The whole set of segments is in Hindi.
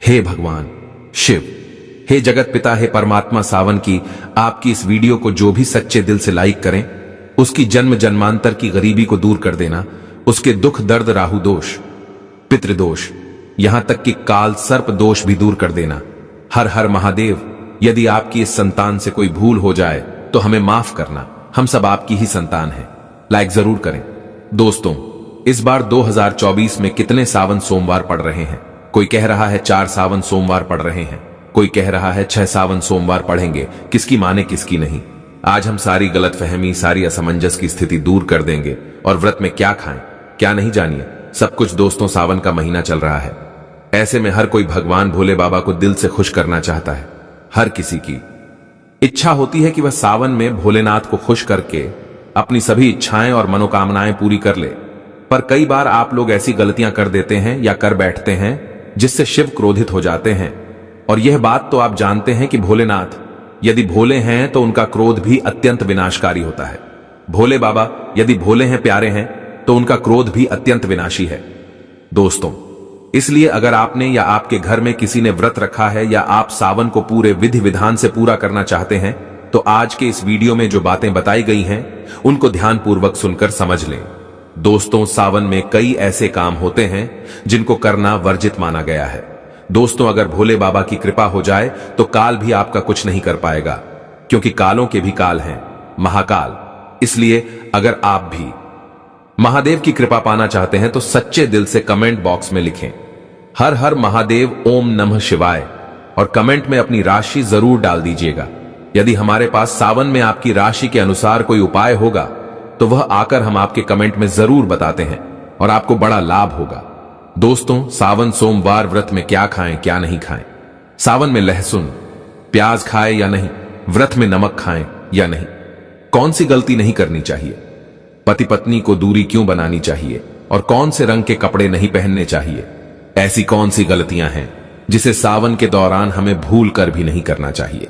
हे भगवान शिव, हे जगत पिता, हे परमात्मा सावन की आपकी इस वीडियो को जो भी सच्चे दिल से लाइक करें, उसकी जन्म जन्मांतर की गरीबी को दूर कर देना, उसके दुख दर्द राहु दोष, पितृदोष, यहां तक कि काल सर्प दोष भी दूर कर देना। हर हर महादेव। यदि आपकी इस संतान से कोई भूल हो जाए तो हमें माफ करना, हम सब आपकी ही संतान हैं। लाइक जरूर करें। दोस्तों, इस बार 2024 में कितने सावन सोमवार पड़ रहे हैं? कोई कह रहा है 4 सावन सोमवार पड़ रहे हैं, कोई कह रहा है 6 सावन सोमवार पढ़ेंगे। किसकी माने किसकी नहीं। आज हम सारी गलतफहमी, सारी असमंजस की स्थिति दूर कर देंगे और व्रत में क्या खाएं क्या नहीं जानिए सब कुछ। दोस्तों, सावन का महीना चल रहा है। ऐसे में हर कोई भगवान भोले बाबा को दिल से खुश करना चाहता है। हर किसी की इच्छा होती है कि वह सावन में भोलेनाथ को खुश करके अपनी सभी इच्छाएं और मनोकामनाएं पूरी कर ले। पर कई बार आप लोग ऐसी गलतियां कर देते हैं या कर बैठते हैं जिससे शिव क्रोधित हो जाते हैं। और यह बात तो आप जानते हैं कि भोलेनाथ यदि भोले हैं तो उनका क्रोध भी अत्यंत विनाशकारी होता है। भोले बाबा यदि भोले हैं, प्यारे हैं, तो उनका क्रोध भी अत्यंत विनाशी है। दोस्तों, इसलिए अगर आपने या आपके घर में किसी ने व्रत रखा है या आप सावन को पूरे विधि विधान से पूरा करना चाहते हैं तो आज के इस वीडियो में जो बातें बताई गई हैं उनको ध्यानपूर्वक सुनकर समझ लें। दोस्तों, सावन में कई ऐसे काम होते हैं जिनको करना वर्जित माना गया है। दोस्तों, अगर भोले बाबा की कृपा हो जाए तो काल भी आपका कुछ नहीं कर पाएगा, क्योंकि कालों के भी काल हैं, महाकाल। इसलिए अगर आप भी महादेव की कृपा पाना चाहते हैं तो सच्चे दिल से कमेंट बॉक्स में लिखें हर हर महादेव ओम नमः शिवाय और कमेंट में अपनी राशि जरूर डाल दीजिएगा। यदि हमारे पास सावन में आपकी राशि के अनुसार कोई उपाय होगा तो वह आकर हम आपके कमेंट में जरूर बताते हैं और आपको बड़ा लाभ होगा। दोस्तों, सावन सोमवार व्रत में क्या खाएं क्या नहीं खाएं? सावन में लहसुन प्याज खाएं या नहीं? व्रत में नमक खाएं या नहीं? कौन सी गलती नहीं करनी चाहिए? पति पत्नी को दूरी क्यों बनानी चाहिए? और कौन से रंग के कपड़े नहीं पहनने चाहिए? ऐसी कौन सी गलतियां हैं जिसे सावन के दौरान हमें भूल कर भी नहीं करना चाहिए?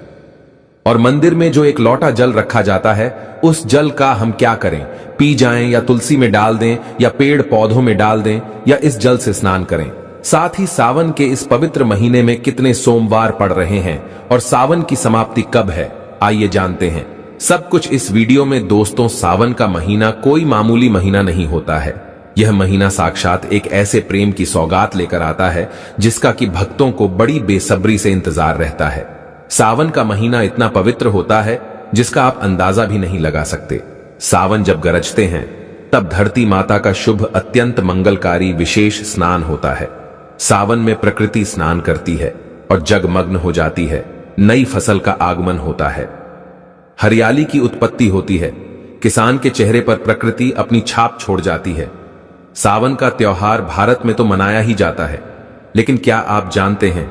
और मंदिर में जो एक लोटा जल रखा जाता है उस जल का हम क्या करें? पी जाएं या तुलसी में डाल दें या पेड़ पौधों में डाल दें या इस जल से स्नान करें? साथ ही सावन के इस पवित्र महीने में कितने सोमवार पड़ रहे हैं और सावन की समाप्ति कब है, आइए जानते हैं सब कुछ इस वीडियो में। दोस्तों, सावन का महीना कोई मामूली महीना नहीं होता है। यह महीना साक्षात एक ऐसे प्रेम की सौगात लेकर आता है जिसका कि भक्तों को बड़ी बेसब्री से इंतजार रहता है। सावन का महीना इतना पवित्र होता है जिसका आप अंदाजा भी नहीं लगा सकते। सावन जब गरजते हैं तब धरती माता का शुभ अत्यंत मंगलकारी विशेष स्नान होता है। सावन में प्रकृति स्नान करती है और जगमग्न हो जाती है। नई फसल का आगमन होता है, हरियाली की उत्पत्ति होती है, किसान के चेहरे पर प्रकृति अपनी छाप छोड़ जाती है। सावन का त्योहार भारत में तो मनाया ही जाता है, लेकिन क्या आप जानते हैं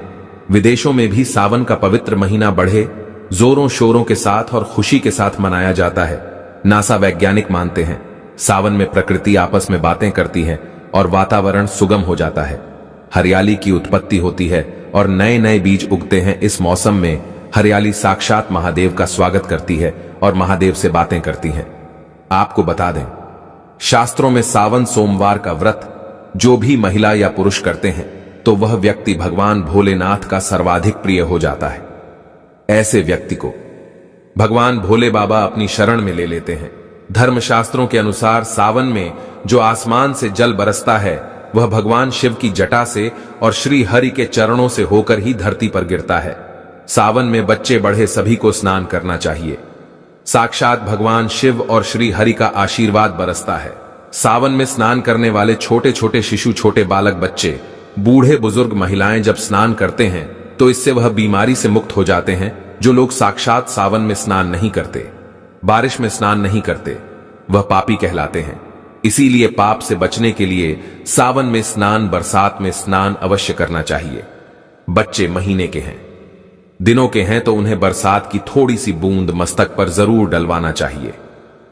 विदेशों में भी सावन का पवित्र महीना बड़े जोरों शोरों के साथ और खुशी के साथ मनाया जाता है। नासा वैज्ञानिक मानते हैं सावन में प्रकृति आपस में बातें करती है और वातावरण सुगम हो जाता है, हरियाली की उत्पत्ति होती है और नए नए बीज उगते हैं। इस मौसम में हरियाली साक्षात महादेव का स्वागत करती है और महादेव से बातें करती है। आपको बता दें, शास्त्रों में सावन सोमवार का व्रत जो भी महिला या पुरुष करते हैं तो वह व्यक्ति भगवान भोलेनाथ का सर्वाधिक प्रिय हो जाता है। ऐसे व्यक्ति को भगवान भोले बाबा अपनी शरण में ले लेते हैं। धर्मशास्त्रों के अनुसार सावन में जो आसमान से जल बरसता है वह भगवान शिव की जटा से और श्री हरि के चरणों से होकर ही धरती पर गिरता है। सावन में बच्चे बड़े सभी को स्नान करना चाहिए। साक्षात भगवान शिव और श्री हरि का आशीर्वाद बरसता है। सावन में स्नान करने वाले छोटे छोटे शिशु, छोटे बालक, बच्चे, बूढ़े बुजुर्ग, महिलाएं जब स्नान करते हैं तो इससे वह बीमारी से मुक्त हो जाते हैं। जो लोग साक्षात सावन में स्नान नहीं करते, बारिश में स्नान नहीं करते, वह पापी कहलाते हैं। इसीलिए पाप से बचने के लिए सावन में स्नान, बरसात में स्नान अवश्य करना चाहिए। बच्चे महीने के हैं, दिनों के हैं तो उन्हें बरसात की थोड़ी सी बूंद मस्तक पर जरूर डलवाना चाहिए।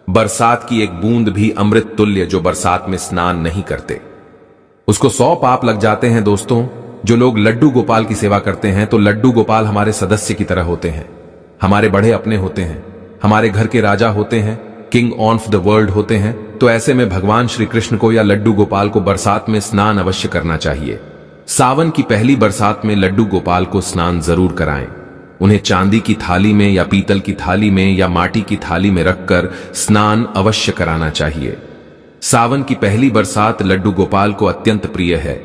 बरसात की एक बूंद भी अमृत तुल्य। जो बरसात में स्नान नहीं करते उसको 100 पाप लग जाते हैं। दोस्तों, जो लोग लड्डू गोपाल की सेवा करते हैं तो लड्डू गोपाल हमारे सदस्य की तरह होते हैं, हमारे बड़े अपने होते हैं, हमारे घर के राजा होते हैं, किंग ऑफ द वर्ल्ड होते हैं। तो ऐसे में भगवान श्री कृष्ण को या लड्डू गोपाल को बरसात में स्नान अवश्य करना चाहिए। सावन की पहली बरसात में लड्डू गोपाल को स्नान जरूर कराएं। उन्हें चांदी की थाली में या पीतल की थाली में या माटी की थाली में रखकर स्नान अवश्य कराना चाहिए। सावन की पहली बरसात लड्डू गोपाल को अत्यंत प्रिय है।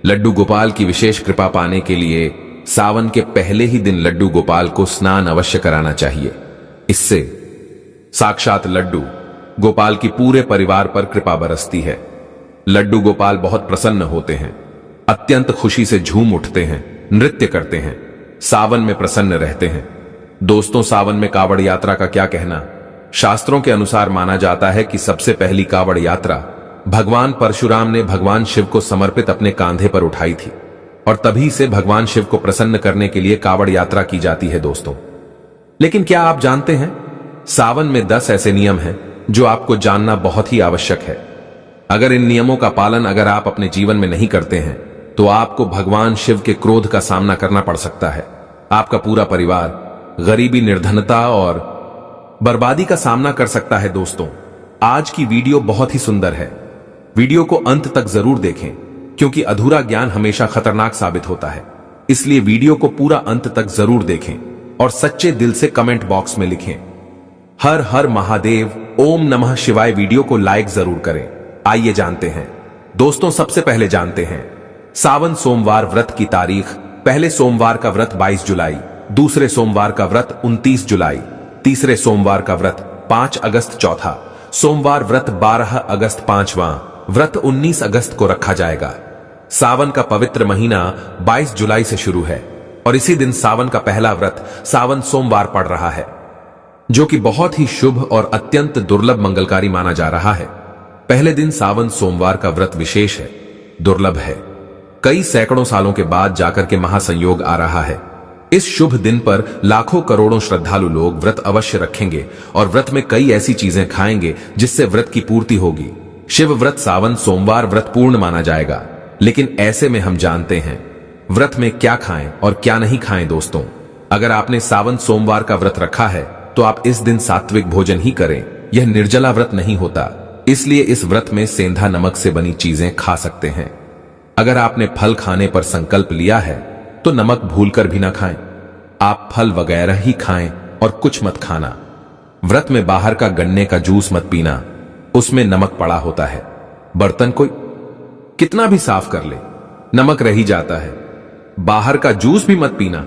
लड्डू गोपाल की विशेष कृपा पाने के लिए सावन के पहले ही दिन लड्डू गोपाल को स्नान अवश्य कराना चाहिए। इससे साक्षात लड्डू गोपाल की पूरे परिवार पर कृपा बरसती है। लड्डू गोपाल बहुत प्रसन्न होते हैं, अत्यंत खुशी से झूम उठते हैं, नृत्य करते हैं, सावन में प्रसन्न रहते हैं। दोस्तों, सावन में कावड़ यात्रा का क्या कहना? शास्त्रों के अनुसार माना जाता है कि सबसे पहली कावड़ यात्रा भगवान परशुराम ने भगवान शिव को समर्पित अपने कांधे पर उठाई थी और तभी से भगवान शिव को प्रसन्न करने के लिए कावड़ यात्रा की जाती है। दोस्तों, लेकिन क्या आप जानते हैं, सावन में 10 ऐसे नियम हैं जो आपको जानना बहुत ही आवश्यक है। अगर इन नियमों का पालन अगर आप अपने जीवन में नहीं करते हैं तो आपको भगवान शिव के क्रोध का सामना करना पड़ सकता है। आपका पूरा परिवार गरीबी, निर्धनता और बर्बादी का सामना कर सकता है। दोस्तों, आज की वीडियो बहुत ही सुंदर है। वीडियो को अंत तक जरूर देखें क्योंकि अधूरा ज्ञान हमेशा खतरनाक साबित होता है। इसलिए वीडियो को पूरा अंत तक जरूर देखें और सच्चे दिल से कमेंट बॉक्स में लिखें हर हर महादेव, ओम नमः शिवाय। वीडियो को लाइक जरूर करें। आइए जानते हैं। दोस्तों, सबसे पहले जानते हैं सावन सोमवार व्रत की तारीख। पहले सोमवार का व्रत 22 जुलाई, दूसरे सोमवार का व्रत 29 जुलाई, तीसरे सोमवार का व्रत 5 अगस्त, चौथा सोमवार व्रत 12 अगस्त, पांचवां व्रत 19 अगस्त को रखा जाएगा। सावन का पवित्र महीना 22 जुलाई से शुरू है और इसी दिन सावन का पहला व्रत सावन सोमवार पड़ रहा है, जो कि बहुत ही शुभ और अत्यंत दुर्लभ मंगलकारी माना जा रहा है। पहले दिन सावन सोमवार का व्रत विशेष है, दुर्लभ है। कई सैकड़ों सालों के बाद जाकर के महासंयोग आ रहा है। इस शुभ दिन पर लाखों करोड़ों श्रद्धालु लोग व्रत अवश्य रखेंगे और व्रत में कई ऐसी चीजें खाएंगे जिससे व्रत की पूर्ति होगी। शिव व्रत सावन सोमवार व्रत पूर्ण माना जाएगा, लेकिन ऐसे में हम जानते हैं व्रत में क्या खाएं और क्या नहीं खाएं। दोस्तों, अगर आपने सावन सोमवार का व्रत रखा है तो आप इस दिन सात्विक भोजन ही करें। यह निर्जला व्रत नहीं होता, इसलिए इस व्रत में सेंधा नमक से बनी चीजें खा सकते हैं। अगर आपने फल खाने पर संकल्प लिया है तो नमक भूलकर भी ना खाएं। आप फल वगैरह ही खाएं और कुछ मत खाना। व्रत में बाहर का गन्ने का जूस मत पीना, उसमें नमक पड़ा होता है। बर्तन कोई कितना भी साफ कर ले, नमक रह ही जाता है। बाहर का जूस भी मत पीना,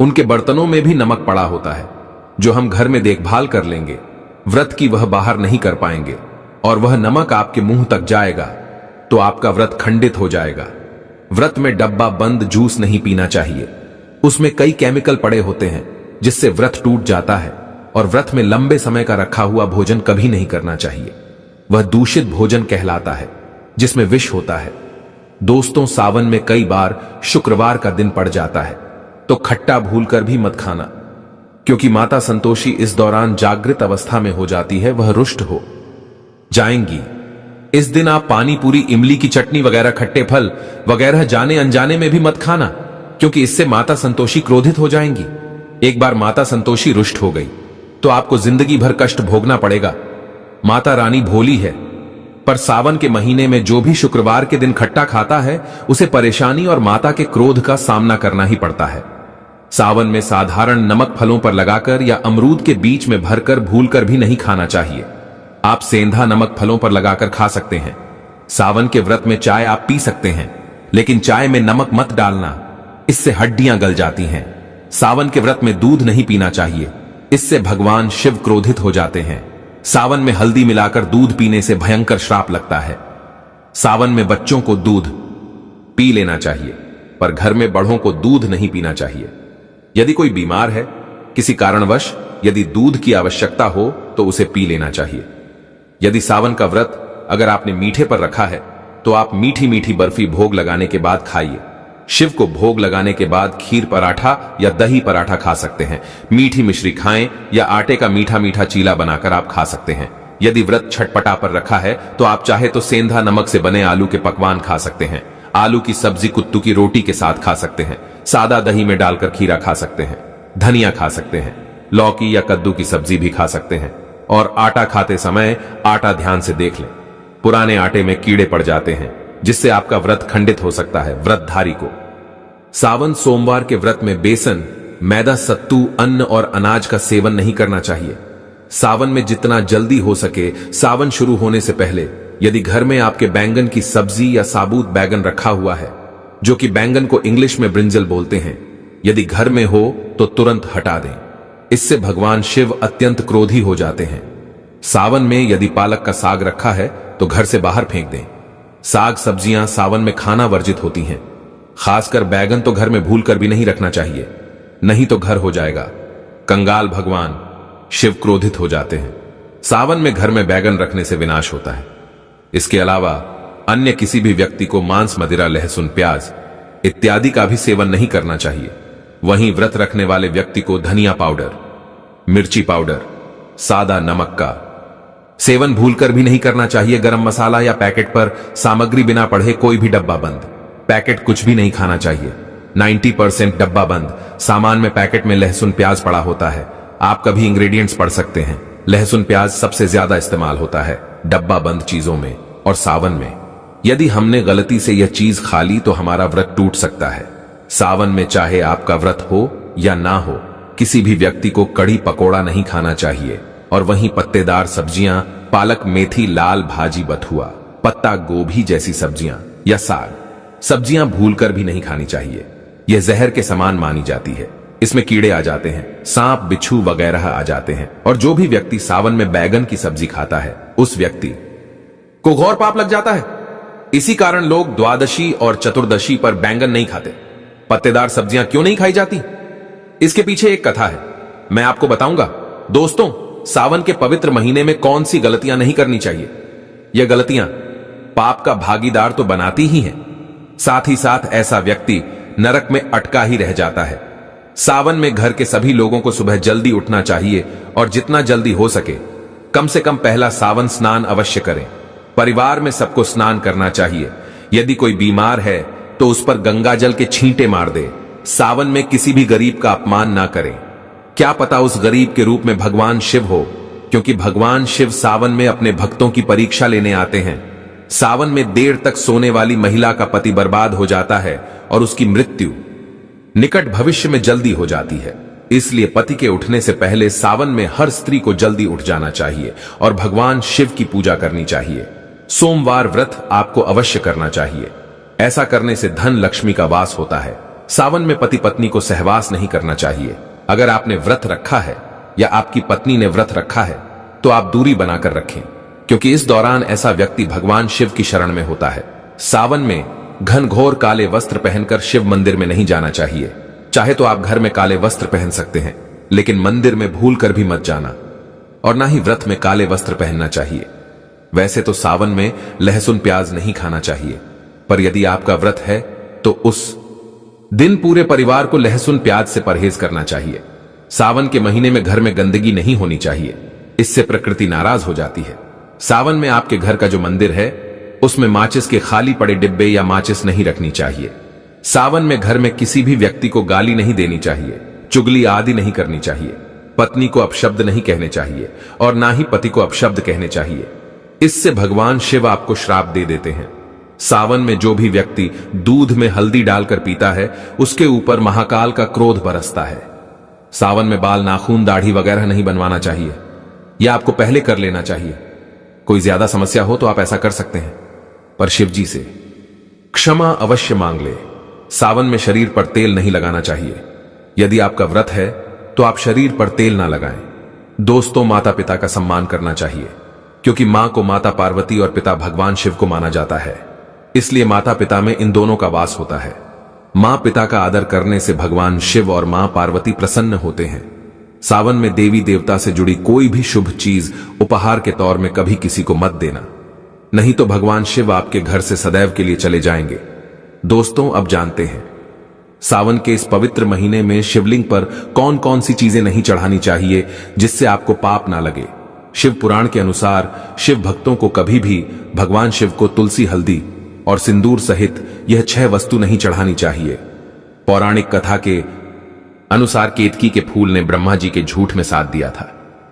उनके बर्तनों में भी नमक पड़ा होता है जो हम घर में देखभाल कर लेंगे। व्रत की वह बाहर नहीं कर पाएंगे और वह नमक आपके मुंह तक जाएगा तो आपका व्रत खंडित हो जाएगा। व्रत में डब्बा बंद जूस नहीं पीना चाहिए, उसमें कई केमिकल पड़े होते हैं जिससे व्रत टूट जाता है। और व्रत में लंबे समय का रखा हुआ भोजन कभी नहीं करना चाहिए, वह दूषित भोजन कहलाता है जिसमें विष होता है। दोस्तों, सावन में कई बार शुक्रवार का दिन पड़ जाता है तो खट्टा भूलकर भी मत खाना, क्योंकि माता संतोषी इस दौरान जागृत अवस्था में हो जाती है, वह रुष्ट हो जाएंगी। इस दिन आप पानी पूरी, इमली की चटनी वगैरह, खट्टे फल वगैरह जाने अनजाने में भी मत खाना, क्योंकि इससे माता संतोषी क्रोधित हो जाएंगी। एक बार माता संतोषी रुष्ट हो गई तो आपको जिंदगी भर कष्ट भोगना पड़ेगा। माता रानी भोली है, पर सावन के महीने में जो भी शुक्रवार के दिन खट्टा खाता है उसे परेशानी और माता के क्रोध का सामना करना ही पड़ता है। सावन में साधारण नमक फलों पर लगाकर या अमरूद के बीच में भरकर भूलकर भी नहीं खाना चाहिए। आप सेंधा नमक फलों पर लगाकर खा सकते हैं। सावन के व्रत में चाय आप पी सकते हैं, लेकिन चाय में नमक मत डालना, इससे हड्डियां गल जाती हैं। सावन के व्रत में दूध नहीं पीना चाहिए, इससे भगवान शिव क्रोधित हो जाते हैं। सावन में हल्दी मिलाकर दूध पीने से भयंकर श्राप लगता है। सावन में बच्चों को दूध पी लेना चाहिए, पर घर में बड़ों को दूध नहीं पीना चाहिए। यदि कोई बीमार है, किसी कारणवश यदि दूध की आवश्यकता हो तो उसे पी लेना चाहिए। यदि सावन का व्रत अगर आपने मीठे पर रखा है तो आप मीठी मीठी बर्फी भोग लगाने के बाद खाइए। शिव को भोग लगाने के बाद खीर पराठा या दही पराठा खा सकते हैं। मीठी मिश्री खाएं या आटे का मीठा मीठा चीला बनाकर आप खा सकते हैं। यदि व्रत छटपटा पर रखा है तो आप चाहे तो सेंधा नमक से बने आलू के पकवान खा सकते हैं। आलू की सब्जी कुत्तू की रोटी के साथ खा सकते हैं। सादा दही में डालकर खीरा खा सकते हैं। धनिया खा सकते हैं। लौकी या कद्दू की सब्जी भी खा सकते हैं। और आटा खाते समय आटा ध्यान से देख लें, पुराने आटे में कीड़े पड़ जाते हैं। जिससे आपका व्रत खंडित हो सकता है। व्रतधारी को सावन सोमवार के व्रत में बेसन, मैदा, सत्तू, अन्न और अनाज का सेवन नहीं करना चाहिए। सावन में जितना जल्दी हो सके, सावन शुरू होने से पहले यदि घर में आपके बैंगन की सब्जी या साबुत बैंगन रखा हुआ है, जो कि बैंगन को इंग्लिश में ब्रिंजल बोलते हैं, यदि घर में हो तो तुरंत हटा दें। इससे भगवान शिव अत्यंत क्रोधी हो जाते हैं। सावन में यदि पालक का साग रखा है तो घर से बाहर फेंक दें। साग सब्जियां सावन में खाना वर्जित होती हैं। खासकर बैगन तो घर में भूल कर भी नहीं रखना चाहिए, नहीं तो घर हो जाएगा कंगाल। भगवान शिव क्रोधित हो जाते हैं। सावन में घर में बैगन रखने से विनाश होता है। इसके अलावा अन्य किसी भी व्यक्ति को मांस, मदिरा, लहसुन, प्याज इत्यादि का भी सेवन नहीं करना चाहिए। वहीं व्रत रखने वाले व्यक्ति को धनिया पाउडर, मिर्ची पाउडर, सादा नमक का सेवन भूलकर भी नहीं करना चाहिए। गरम मसाला या पैकेट पर सामग्री बिना पढ़े कोई भी डब्बा बंद पैकेट कुछ भी नहीं खाना चाहिए। 90% डब्बा बंद सामान में पैकेट में लहसुन प्याज पड़ा होता है। आप कभी इंग्रेडिएंट्स पढ़ सकते हैं। लहसुन प्याज सबसे ज्यादा इस्तेमाल होता है डब्बा बंद चीजों में। और सावन में यदि हमने गलती से यह चीज खा ली तो हमारा व्रत टूट सकता है। सावन में चाहे आपका व्रत हो या ना हो, किसी भी व्यक्ति को कढ़ी पकोड़ा नहीं खाना चाहिए। और वहीं पत्तेदार सब्जियां, पालक, मेथी, लाल भाजी, बथुआ, पत्ता गोभी जैसी सब्जियां या साग सब्जियां भूलकर भी नहीं खानी चाहिए। यह जहर के समान मानी जाती है। इसमें कीड़े आ जाते हैं, सांप, बिच्छू वगैरह आ जाते हैं। और जो भी व्यक्ति सावन में बैगन की सब्जी खाता है, उस व्यक्ति को घोर पाप लग जाता है। इसी कारण लोग द्वादशी और चतुर्दशी पर बैंगन नहीं खाते। पत्तेदार सब्जियां क्यों नहीं खाई जाती? इसके पीछे एक कथा है, मैं आपको बताऊंगा। दोस्तों, सावन के पवित्र महीने में कौन सी गलतियां नहीं करनी चाहिए? यह गलतियां पाप का भागीदार तो बनाती ही हैं, साथ ही साथ ऐसा व्यक्ति नरक में अटका ही रह जाता है। सावन में घर के सभी लोगों को सुबह जल्दी उठना चाहिए और जितना जल्दी हो सके कम से कम पहला सावन स्नान अवश्य करें। परिवार में सबको स्नान करना चाहिए। यदि कोई बीमार है तो उस पर गंगा जल के छींटे मार दे। सावन में किसी भी गरीब का अपमान ना करें। क्या पता उस गरीब के रूप में भगवान शिव हो, क्योंकि भगवान शिव सावन में अपने भक्तों की परीक्षा लेने आते हैं। सावन में देर तक सोने वाली महिला का पति बर्बाद हो जाता है और उसकी मृत्यु निकट भविष्य में जल्दी हो जाती है। इसलिए पति के उठने से पहले सावन में हर स्त्री को जल्दी उठ जाना चाहिए और भगवान शिव की पूजा करनी चाहिए। सोमवार व्रत आपको अवश्य करना चाहिए। ऐसा करने से धन लक्ष्मी का वास होता है। सावन में पति पत्नी को सहवास नहीं करना चाहिए। अगर आपने व्रत रखा है या आपकी पत्नी ने व्रत रखा है तो आप दूरी बनाकर रखें, क्योंकि इस दौरान ऐसा व्यक्ति भगवान शिव की शरण में होता है। सावन में घनघोर काले वस्त्र पहनकर शिव मंदिर में नहीं जाना चाहिए। चाहे तो आप घर में काले वस्त्र पहन सकते हैं, लेकिन मंदिर में भूल कर भी मत जाना। और ना ही व्रत में काले वस्त्र पहनना चाहिए। वैसे तो सावन में लहसुन प्याज नहीं खाना चाहिए, पर यदि आपका व्रत है तो उस दिन पूरे परिवार को लहसुन प्याज से परहेज करना चाहिए। सावन के महीने में घर में गंदगी नहीं होनी चाहिए, इससे प्रकृति नाराज हो जाती है। सावन में आपके घर का जो मंदिर है उसमें माचिस के खाली पड़े डिब्बे या माचिस नहीं रखनी चाहिए। सावन में घर में किसी भी व्यक्ति को गाली नहीं देनी चाहिए, चुगली आदि नहीं करनी चाहिए। पत्नी को अपशब्द नहीं कहने चाहिए और ना ही पति को अपशब्द कहने चाहिए। इससे भगवान शिव आपको श्राप दे देते हैं। सावन में जो भी व्यक्ति दूध में हल्दी डालकर पीता है उसके ऊपर महाकाल का क्रोध बरसता है। सावन में बाल, नाखून, दाढ़ी वगैरह नहीं बनवाना चाहिए। यह आपको पहले कर लेना चाहिए। कोई ज्यादा समस्या हो तो आप ऐसा कर सकते हैं, पर शिव जी से क्षमा अवश्य मांग ले। सावन में शरीर पर तेल नहीं लगाना चाहिए। यदि आपका व्रत है तो आप शरीर पर तेल ना लगाएं। दोस्तों, माता पिता का सम्मान करना चाहिए, क्योंकि मां को माता पार्वती और पिता भगवान शिव को माना जाता है। इसलिए माता पिता में इन दोनों का वास होता है। मां पिता का आदर करने से भगवान शिव और मां पार्वती प्रसन्न होते हैं। सावन में देवी देवता से जुड़ी कोई भी शुभ चीज उपहार के तौर में कभी किसी को मत देना, नहीं तो भगवान शिव आपके घर से सदैव के लिए चले जाएंगे। दोस्तों, अब जानते हैं सावन के इस पवित्र महीने में शिवलिंग पर कौन कौन सी चीजें नहीं चढ़ानी चाहिए जिससे आपको पाप ना लगे। शिव पुराण के अनुसार शिव भक्तों को कभी भी भगवान शिव को तुलसी, हल्दी और सिंदूर सहित यह 6 वस्तु नहीं चढ़ानी चाहिए। पौराणिक कथा के अनुसार केतकी के फूल ने ब्रह्मा जी के झूठ में साथ दिया था,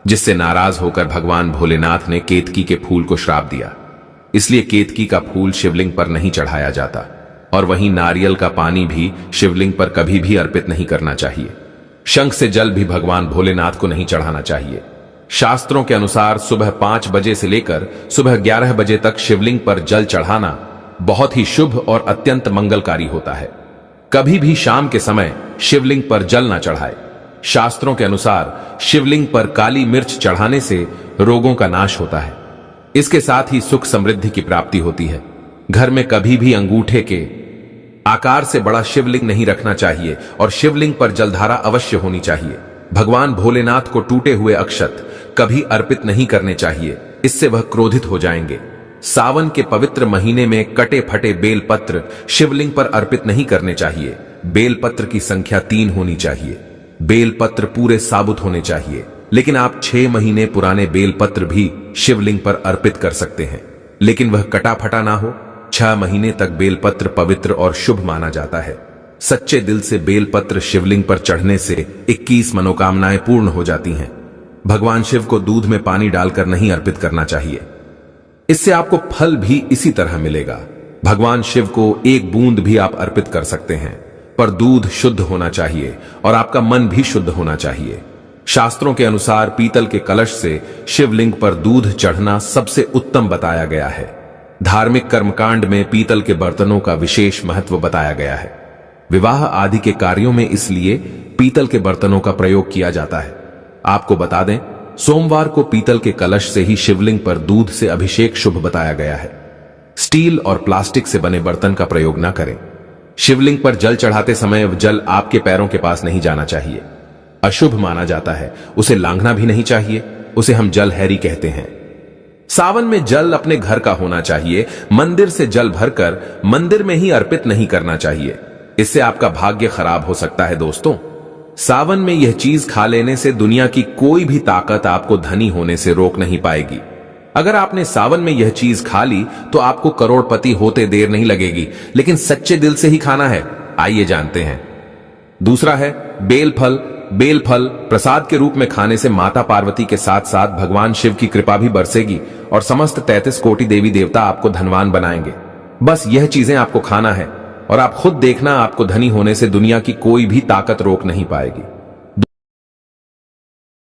जिससे नाराज होकर भगवान भोलेनाथ ने केतकी के फूल को श्राप दिया। इसलिए केतकी का फूल शिवलिंग पर नहीं चढ़ाया जाता, और वहीं नारियल का पानी भी शिवलिंग पर कभी भी अर्पित नहीं करना चाहिए। शंख से जल भी भगवान भोलेनाथ को नहीं चढ़ाना चाहिए। शास्त्रों के अनुसार सुबह 5 बजे से लेकर सुबह 11 बजे तक शिवलिंग पर जल चढ़ाना बहुत ही शुभ और अत्यंत मंगलकारी होता है। कभी भी शाम के समय शिवलिंग पर जल न चढ़ाए। शास्त्रों के अनुसार शिवलिंग पर काली मिर्च चढ़ाने से रोगों का नाश होता है। इसके साथ ही सुख समृद्धि की प्राप्ति होती है। घर में कभी भी अंगूठे के आकार से बड़ा शिवलिंग नहीं रखना चाहिए और शिवलिंग पर जलधारा अवश्य होनी चाहिए। भगवान भोलेनाथ को टूटे हुए अक्षत कभी अर्पित नहीं करने चाहिए, इससे वह क्रोधित हो जाएंगे। सावन के पवित्र महीने में कटे फटे बेलपत्र शिवलिंग पर अर्पित नहीं करने चाहिए। बेलपत्र की संख्या 3 होनी चाहिए। बेलपत्र पूरे साबुत होने चाहिए, लेकिन आप 6 महीने पुराने बेलपत्र भी शिवलिंग पर अर्पित कर सकते हैं, लेकिन वह कटा फटा ना हो। 6 महीने तक बेलपत्र पवित्र और शुभ माना जाता है। सच्चे दिल से बेलपत्र शिवलिंग पर चढ़ने से 21 मनोकामनाएं पूर्ण हो जाती हैं। भगवान शिव को दूध में पानी डालकर नहीं अर्पित करना चाहिए, इससे आपको फल भी इसी तरह मिलेगा। भगवान शिव को 1 बूंद भी आप अर्पित कर सकते हैं, पर दूध शुद्ध होना चाहिए और आपका मन भी शुद्ध होना चाहिए। शास्त्रों के अनुसार पीतल के कलश से शिवलिंग पर दूध चढ़ना सबसे उत्तम बताया गया है। धार्मिक कर्मकांड में पीतल के बर्तनों का विशेष महत्व बताया गया है। विवाह आदि के कार्यों में इसलिए पीतल के बर्तनों का प्रयोग किया जाता है। आपको बता दें, सोमवार को पीतल के कलश से ही शिवलिंग पर दूध से अभिषेक शुभ बताया गया है। स्टील और प्लास्टिक से बने बर्तन का प्रयोग न करें। शिवलिंग पर जल चढ़ाते समय जल आपके पैरों के पास नहीं जाना चाहिए, अशुभ माना जाता है। उसे लांघना भी नहीं चाहिए, उसे हम जल हैरी कहते हैं। सावन में जल अपने घर का होना चाहिए। मंदिर से जल भरकर मंदिर में ही अर्पित नहीं करना चाहिए, इससे आपका भाग्य खराब हो सकता है। दोस्तों, सावन में यह चीज खा लेने से दुनिया की कोई भी ताकत आपको धनी होने से रोक नहीं पाएगी। अगर आपने सावन में यह चीज खा ली तो आपको करोड़पति होते देर नहीं लगेगी, लेकिन सच्चे दिल से ही खाना है। आइए जानते हैं। दूसरा है बेलफल। बेलफल प्रसाद के रूप में खाने से माता पार्वती के साथ साथ भगवान शिव की कृपा भी बरसेगी और समस्त 33 कोटि देवी देवता आपको धनवान बनाएंगे। बस यह चीजें आपको खाना है और आप खुद देखना, आपको धनी होने से दुनिया की कोई भी ताकत रोक नहीं पाएगी।